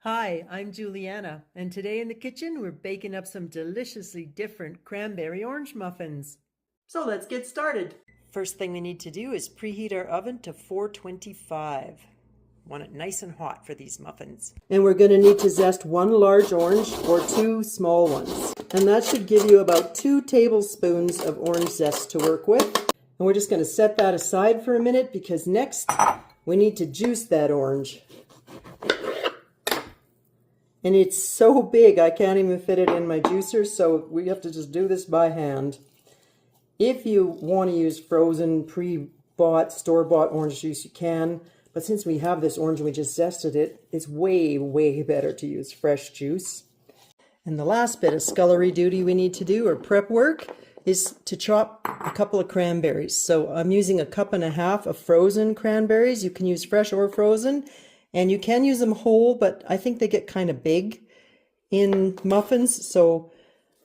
Hi, I'm Juliana, and today in the kitchen we're baking up some deliciously different cranberry orange muffins. So let's get started. First thing we need to do is preheat our oven to 425. Want it nice and hot for these muffins. And we're going to need to zest one large orange or two small ones. And that should give you about 2 tablespoons of orange zest to work with. And we're just going to set that aside for a minute because next we need to juice that orange. And it's so big I can't even fit it in my juicer, so we have to just do this by hand. If you want to use frozen, pre-bought, store-bought orange juice, you can. But since we have this orange and we just zested it, it's way, way better to use fresh juice. And the last bit of scullery duty we need to do, or prep work, is to chop a couple of cranberries. So I'm using 1.5 cups of frozen cranberries. You can use fresh or frozen. And you can use them whole, but I think they get kind of big in muffins. So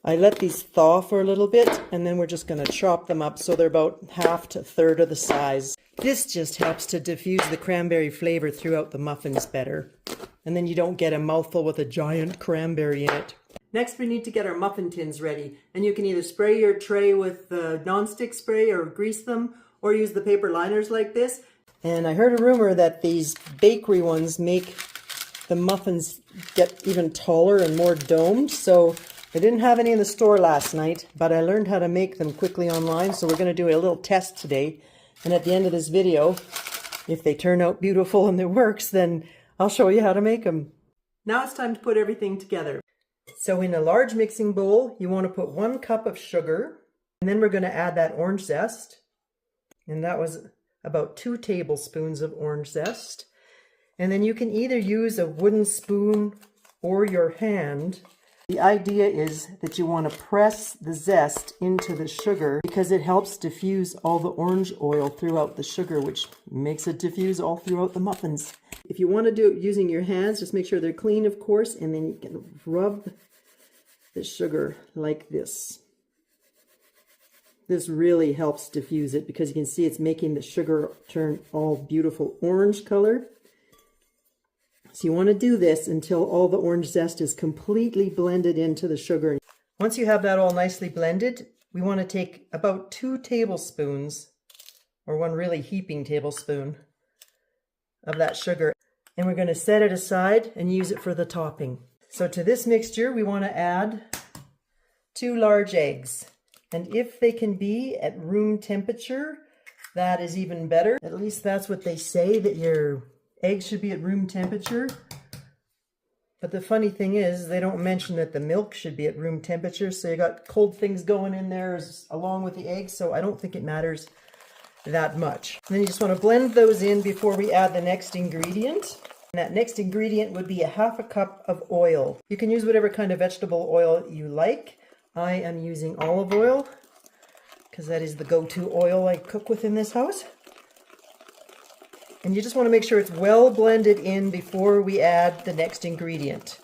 I let these thaw for a little bit, and then we're just going to chop them up so they're about 1/2 to 1/3 of the size. This just helps to diffuse the cranberry flavor throughout the muffins better. And then you don't get a mouthful with a giant cranberry in it. Next, we need to get our muffin tins ready. And you can either spray your tray with non-stick spray or grease them, or use the paper liners like this. And I heard a rumor that these bakery ones make the muffins get even taller and more domed. So I didn't have any in the store last night, but I learned how to make them quickly online. So we're going to do a little test today. And at the end of this video, if they turn out beautiful and it works, then I'll show you how to make them. Now it's time to put everything together. So in a large mixing bowl, you want to put 1 cup of sugar. And then we're going to add that orange zest. And that was about 2 tablespoons of orange zest. And then you can either use a wooden spoon or your hand. The idea is that you want to press the zest into the sugar because it helps diffuse all the orange oil throughout the sugar, which makes it diffuse all throughout the muffins. If you want to do it using your hands, just make sure they're clean, of course, and then you can rub the sugar like this. This really helps diffuse it because you can see it's making the sugar turn all beautiful orange color. So you want to do this until all the orange zest is completely blended into the sugar. Once you have that all nicely blended, we want to take about 2 tablespoons, or 1 really heaping tablespoon of that sugar. And we're going to set it aside and use it for the topping. So to this mixture, we want to add 2 large eggs. And if they can be at room temperature, that is even better. At least that's what they say, that your eggs should be at room temperature. But the funny thing is, they don't mention that the milk should be at room temperature. So you got cold things going in there along with the eggs. So I don't think it matters that much. And then you just want to blend those in before we add the next ingredient. And that next ingredient would be 1/2 cup of oil. You can use whatever kind of vegetable oil you like. I am using olive oil because that is the go-to oil I cook with in this house. And you just want to make sure it's well blended in before we add the next ingredient.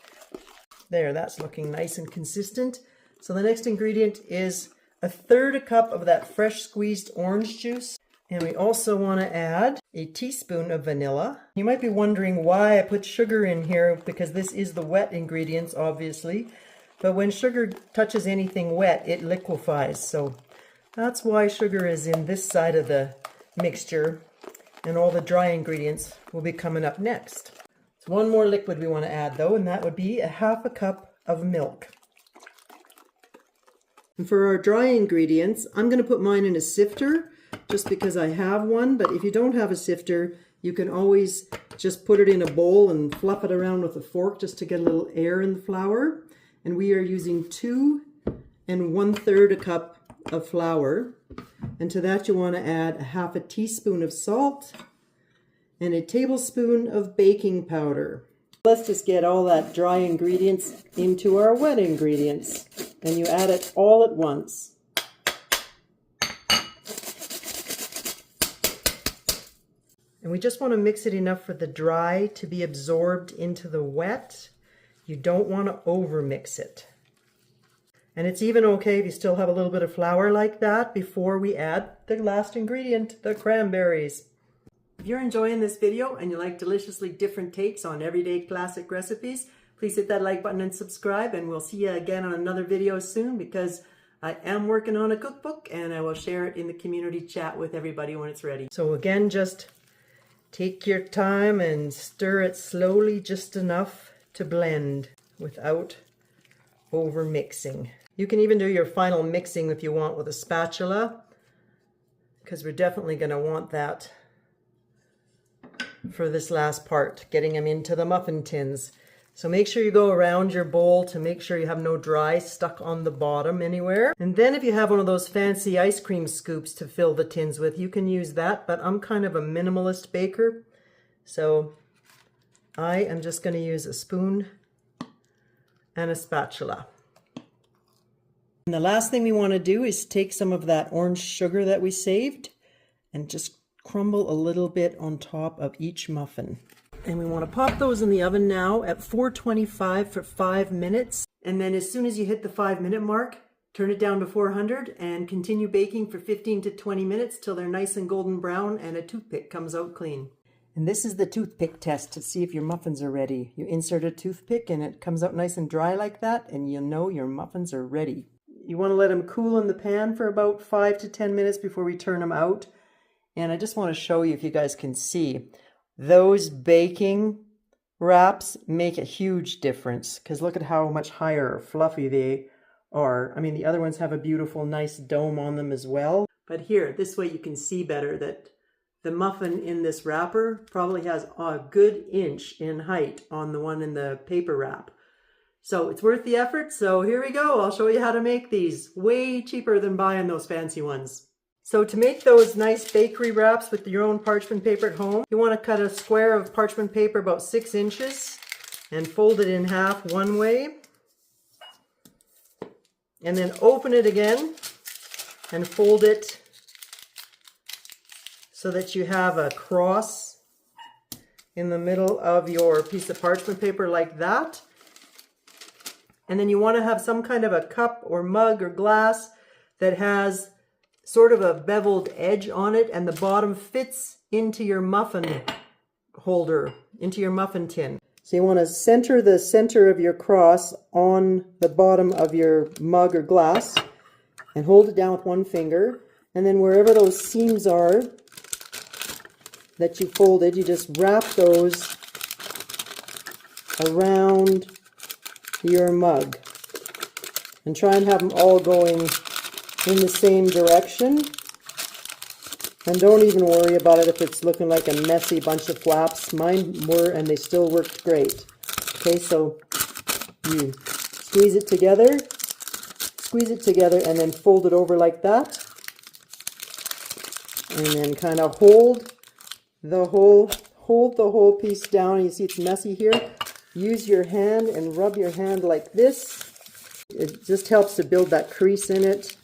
There, that's looking nice and consistent. So the next ingredient is 1/3 cup of that fresh squeezed orange juice. And we also want to add a teaspoon of vanilla. You might be wondering why I put sugar in here, because this is the wet ingredients, obviously. But when sugar touches anything wet, it liquefies. So that's why sugar is in this side of the mixture. And all the dry ingredients will be coming up next. So 1 more liquid we want to add though, and that would be 1/2 cup of milk. And for our dry ingredients, I'm going to put mine in a sifter just because I have one. But if you don't have a sifter, you can always just put it in a bowl and fluff it around with a fork just to get a little air in the flour. And we are using 2 1/3 cup of flour. And to that you want to add 1/2 teaspoon of salt and 1 tablespoon of baking powder. Let's just get all that dry ingredients into our wet ingredients. And you add it all at once. And we just want to mix it enough for the dry to be absorbed into the wet. You don't want to over mix it. And it's even okay if you still have a little bit of flour like that before we add the last ingredient, the cranberries. If you're enjoying this video and you like deliciously different takes on everyday classic recipes, please hit that like button and subscribe, and we'll see you again on another video soon, because I am working on a cookbook and I will share it in the community chat with everybody when it's ready. So again, just take your time and stir it slowly, just enough to blend without over mixing. You can even do your final mixing if you want with a spatula, because we're definitely going to want that for this last part, getting them into the muffin tins. So make sure you go around your bowl to make sure you have no dry stuck on the bottom anywhere. And then if you have one of those fancy ice cream scoops to fill the tins with, you can use that, but I'm kind of a minimalist baker, so I am just going to use a spoon and a spatula. And the last thing we want to do is take some of that orange sugar that we saved and just crumble a little bit on top of each muffin. And we want to pop those in the oven now at 425 for 5 minutes. And then as soon as you hit the 5-minute mark, turn it down to 400 and continue baking for 15 to 20 minutes till they're nice and golden brown and a toothpick comes out clean. And this is the toothpick test to see if your muffins are ready. You insert a toothpick and it comes out nice and dry like that, and you'll know your muffins are ready. You want to let them cool in the pan for about 5 to 10 minutes before we turn them out. And I just want to show you, if you guys can see, those baking wraps make a huge difference, because look at how much higher fluffy they are. I mean, the other ones have a beautiful, nice dome on them as well. But here, this way you can see better that the muffin in this wrapper probably has a good inch in height on the one in the paper wrap. So it's worth the effort. So here we go. I'll show you how to make these. Way cheaper than buying those fancy ones. So to make those nice bakery wraps with your own parchment paper at home, you want to cut a square of parchment paper about 6 inches and fold it in half one way. And then open it again and fold it so that you have a cross in the middle of your piece of parchment paper like that. And then you want to have some kind of a cup or mug or glass that has sort of a beveled edge on it, and the bottom fits into your muffin holder, into your muffin tin. So you want to center the center of your cross on the bottom of your mug or glass and hold it down with one finger. And then wherever those seams are that you folded, you just wrap those around your mug and try and have them all going in the same direction. And don't even worry about it if it's looking like a messy bunch of flaps. Mine were, and they still worked great. Okay, so you squeeze it together, and then fold it over like that. And then kind of hold the whole piece down. You see it's messy here. Use your hand and rub your hand like this. It just helps to build that crease in it.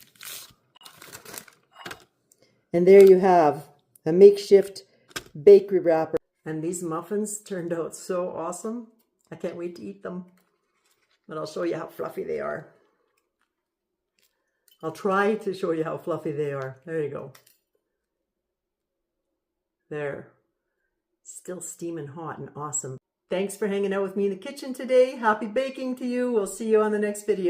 And there you have a makeshift bakery wrapper. And these muffins turned out so awesome. I can't wait to eat them. But I'll show you how fluffy they are. I'll try to show you how fluffy they are. There you go. There. Still steaming hot and awesome. Thanks for hanging out with me in the kitchen today. Happy baking to you. We'll see you on the next video.